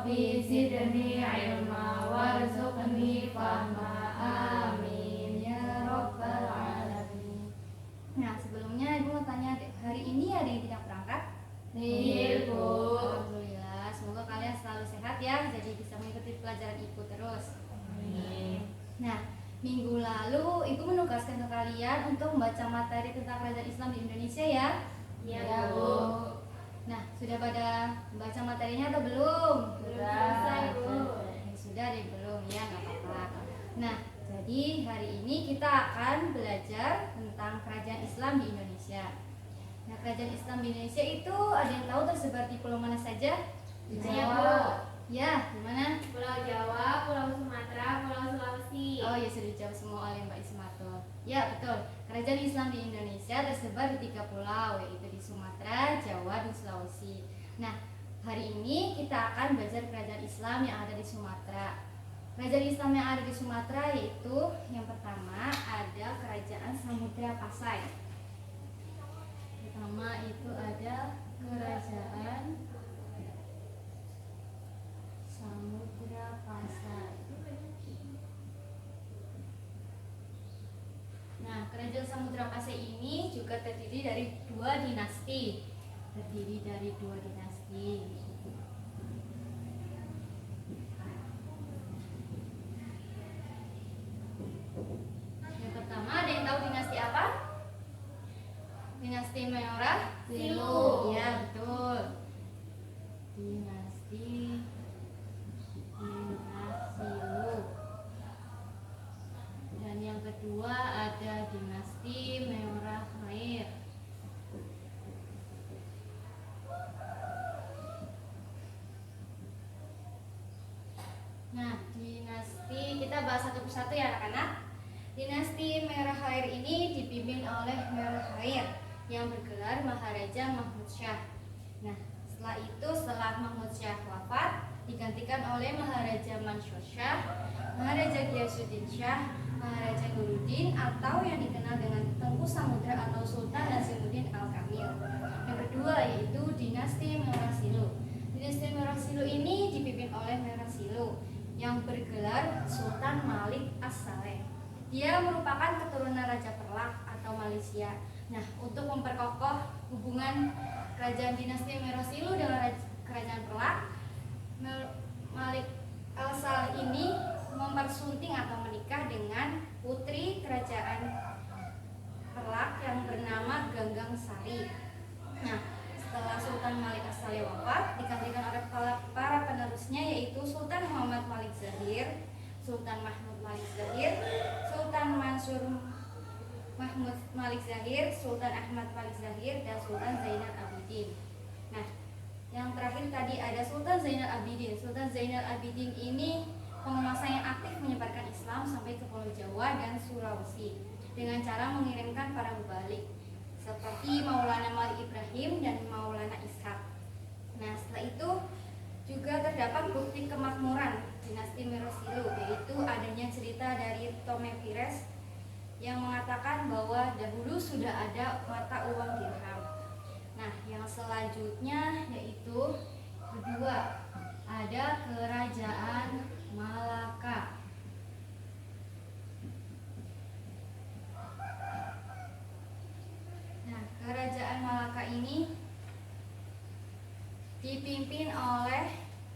Rabbi zidni ilma warzuqni fahma. Amin ya rabbal alamin. Nah, sebelumnya Ibu mau tanya, hari ini ada yang tidak berangkat? Iya, Bu. Alhamdulillah, semoga kalian selalu sehat ya, jadi bisa mengikuti pelajaran Ibu terus. Amin. Nah, minggu lalu Ibu menugaskan ke kalian untuk membaca materi tentang kerajaan Islam di Indonesia ya. Iya, Bu. Nah, sudah pada baca materinya atau belum? Sudah selesai, Bu. Sudah deh, belum ya, nggak apa-apa. Nah, jadi hari ini kita akan belajar tentang kerajaan Islam di Indonesia. Nah, kerajaan Islam di Indonesia itu ada yang tahu tersebar di pulau mana saja? Di Jawa. Ya, di mana? Pulau Jawa, Pulau Sumatera, Pulau Sulawesi. Oh ya, sudah dijawab semua oleh Mbak Ismatul. Ya, betul. Kerajaan Islam di Indonesia tersebar di 3 pulau, yaitu di Sumatera, Jawa, dan Sulawesi. Nah, hari ini kita akan belajar kerajaan Islam yang ada di Sumatera. Kerajaan Islam yang ada di Sumatera yaitu yang pertama ada Kerajaan Samudra Pasai. Pertama itu ada Kerajaan Samudra Pasai. Nah, Kerajaan Samudra Pasai ini juga terdiri dari 2 dinasti. Yang pertama, ada yang tahu dinasti apa? Dinasti Meora Silu. Ya, betul. Dinasti Silu. Dan yang kedua ada dinasti Meora Khair. Nah, dinasti kita bahas satu persatu ya anak-anak. Dinasti Merah Khair ini dipimpin oleh Merah Khair yang bergelar Maharaja Mahmud Syah. Nah, setelah Mahmud Syah wafat, digantikan oleh Maharaja Mansur Syah, Maharaja Ghiyasuddin Syah, Maharaja Nuruddin atau yang dikenal dengan Tengku Samudra atau Sultan Nazimuddin Al-Kamil. Yang kedua yaitu dinasti Merah Silu. Dinasti Merah Silu ini dipimpin oleh Merah Silu yang bergelar Sultan Malik As-Saleh. Dia merupakan keturunan Raja Perlak atau Malaysia. Nah, untuk memperkokoh hubungan kerajaan dinasti Merah Silu dengan kerajaan Perlak, Malik Al-Saleh ini mempersunting atau menikah dengan putri kerajaan Perlak yang bernama Ganggang Sari. Nah, setelah Sultan Malik As-Saleh wafat, digantikan oleh para penerusnya yaitu Sultan Muhammad Malik Zahir, Sultan Mahmud Malik Zahir, Sultan Mansur Mahmud Malik Zahir, Sultan Ahmad Malik Zahir, dan Sultan Zainal Abidin. Nah, yang terakhir tadi ada Sultan Zainal Abidin. Sultan Zainal Abidin ini penguasa yang aktif menyebarkan Islam sampai ke Pulau Jawa dan Sulawesi dengan cara mengirimkan para mubalik seperti Maulana Malik Ibrahim dan Maulana Ishaq. Nah, setelah itu juga terdapat bukti kemakmuran dinasti Merah Silu, yaitu adanya cerita dari Tome Pires yang mengatakan bahwa dahulu sudah ada mata uang dirham. Nah, yang selanjutnya yaitu kedua, ada Kerajaan Malaka. Nah, Kerajaan Malaka ini dipimpin oleh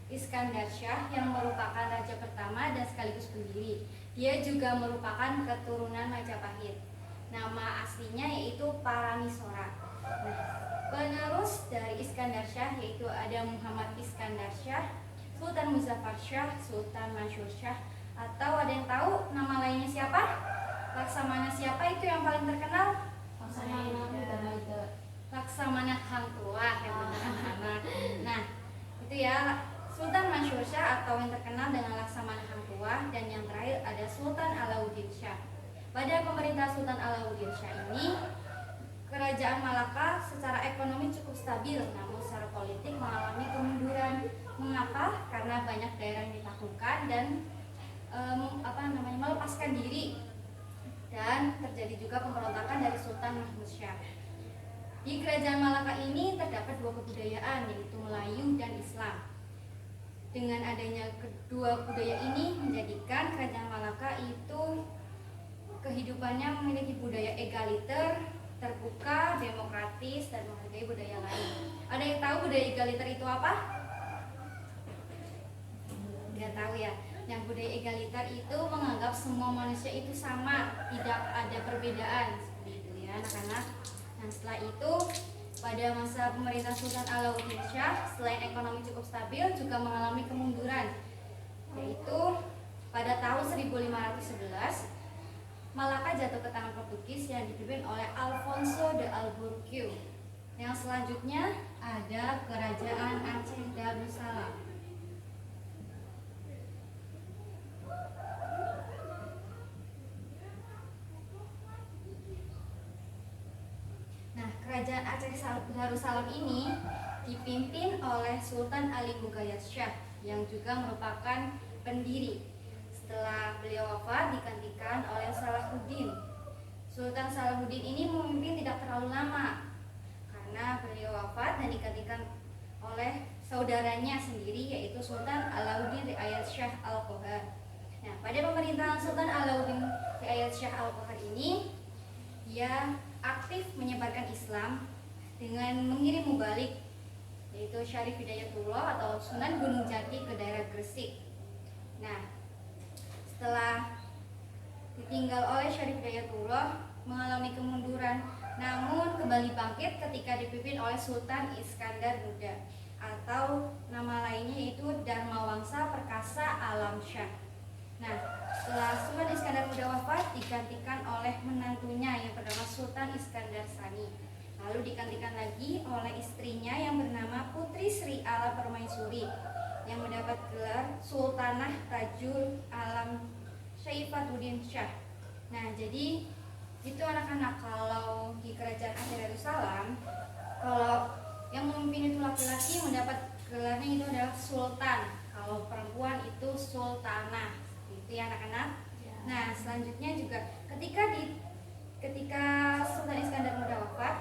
Iskandar Syah yang merupakan raja pertama dan sekaligus pendiri. Dia juga merupakan keturunan Majapahit. Nama aslinya yaitu Paramisora. Nah, penerus dari Iskandar Syah yaitu ada Muhammad Iskandar Syah, Sultan Muzaffar Syah, Sultan Mansur Syah, atau ada yang tahu nama lainnya siapa? Laksamana siapa itu yang paling terkenal? Laksamana Hang Tuah yang benar. Nah, itu ya Sultan Mansur Syah atau yang terkenal dengan Laksamana Hang Tuah, dan yang terakhir ada Sultan Alauddin Syah. Pada pemerintah Sultan Alauddin Syah ini, Kerajaan Malaka secara ekonomi cukup stabil, namun secara politik mengalami kemunduran. Mengapa? Karena banyak daerah yang ditaklukkan dan melepaskan diri, dan terjadi juga pemberontakan dari Sultan Mahmud Syah. Di Kerajaan Malaka ini terdapat 2 kebudayaan, yaitu Melayu dan Islam. Dengan adanya kedua budaya ini menjadikan Kerajaan Malaka itu kehidupannya memiliki budaya egaliter, terbuka, demokratis, dan menghargai budaya lain. Ada yang tahu budaya egaliter itu apa? Tidak tahu ya. Yang budaya egaliter itu menganggap semua manusia itu sama, tidak ada perbedaan. Seperti itu ya anak-anak. Nah setelah itu pada masa pemerintahan Sultan Alauddin Shah, selain ekonomi cukup stabil, juga mengalami kemunduran, yaitu pada tahun 1511 Malaka jatuh ke tangan Portugis yang dipimpin oleh Alfonso de Albuquerque. Yang selanjutnya ada Kerajaan Aceh Darussalam. Nah, Kerajaan Aceh Darussalam ini dipimpin oleh Sultan Ali Mughayat Shah yang juga merupakan pendiri. Setelah beliau wafat digantikan oleh Salahuddin. Sultan Salahuddin ini memimpin tidak terlalu lama karena beliau wafat dan digantikan oleh saudaranya sendiri yaitu Sultan Alauddin Riayat Shah Al-Qahar. Nah, pada pemerintahan Sultan Alauddin Riayat Shah Al-Qahar ini dia aktif menyebarkan Islam dengan mengirim mubalik yaitu Syarif Hidayatullah atau Sunan Gunung Jati ke daerah Gresik. Nah, setelah ditinggal oleh Syarif Hidayatullah mengalami kemunduran, namun kembali bangkit ketika dipimpin oleh Sultan Iskandar Muda atau nama lainnya yaitu Dharmawangsa Perkasa Alam Syah. Nah, setelah Sultan Iskandar Muda wafat digantikan oleh menantunya yang bernama Sultan Iskandar Sani. Lalu digantikan lagi oleh istrinya yang bernama Putri Sri Alam Permaisuri yang mendapat gelar Sultanah Tajul Alam Syaifuddin Shah. Nah, jadi itu anak-anak kalau di Kerajaan Aceh Darussalam, kalau yang memimpin itu laki-laki mendapat gelarnya itu adalah Sultan. Kalau perempuan itu Sultanah. Itu ya anak-anak. Nah, selanjutnya juga ketika Sultan Iskandar Muda wafat,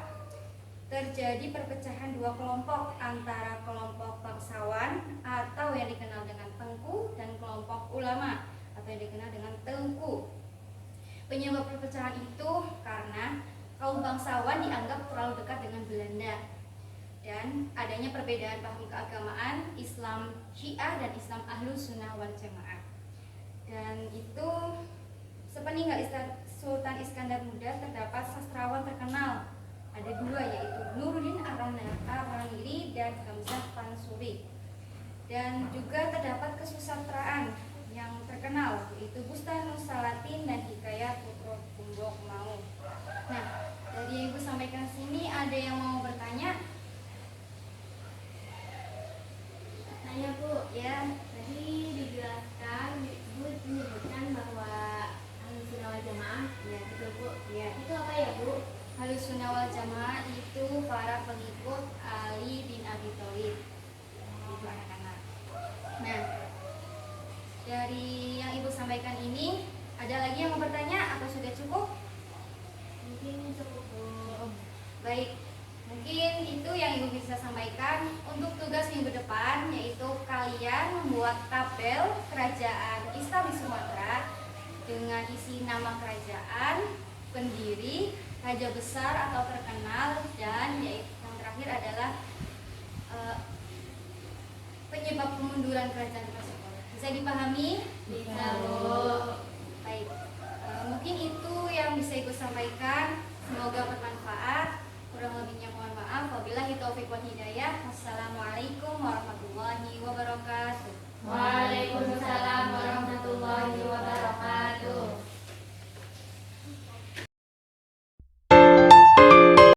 terjadi perpecahan dua kelompok antara kelompok bangsawan atau yang dikenal dengan Tengku dan kelompok ulama atau yang dikenal dengan Tengku. Penyebab perpecahan itu karena kaum bangsawan dianggap terlalu dekat dengan Belanda dan adanya perbedaan paham keagamaan Islam Syiah dan Islam Ahlus Sunnah wal Jamaah. Dan itu sepeninggal Sultan Iskandar Muda terdapat sastrawan terkenal. Ada dua yaitu Nuruddin Ar-Raniri dan Hamzah Pansuri. Dan juga terdapat kesusastraan yang terkenal yaitu Bustanus Salatin dan Hikayat Putro Kumbok Mau. Nah, dari yang Ibu sampaikan sini ada yang mau bertanya? Tanya Bu, Ya, tadi dijelaskan Ibu menyebutkan bahwa Ahlussunnah wal Jamaah, ya, betul Bu? ya. Itu apa ya Bu? Ahlussunnah wal Jamaah itu para pengikut Ali bin Abi Thalib. Itu anak-anak. Nah, dari yang Ibu sampaikan ini, ada lagi yang mau bertanya atau sudah cukup? Mungkin cukup Bu. Baik, mungkin itu yang Ibu bisa sampaikan. Untuk tugas minggu depan, yaitu kalian membuat tabel kerajaan Islam di Sumatera dengan isi nama kerajaan, pendiri, raja besar atau terkenal, dan yaitu yang terakhir adalah penyebab kemunduran kerajaan tersebut. Bisa dipahami? Bisa Bu. Baik, mungkin itu yang bisa Ibu sampaikan. Semoga bermanfaat. Kurang lebihnya mohon maaf. Wabillahi taufiq wal hidayah. Wassalamualaikum warahmatullahi wabarakatuh.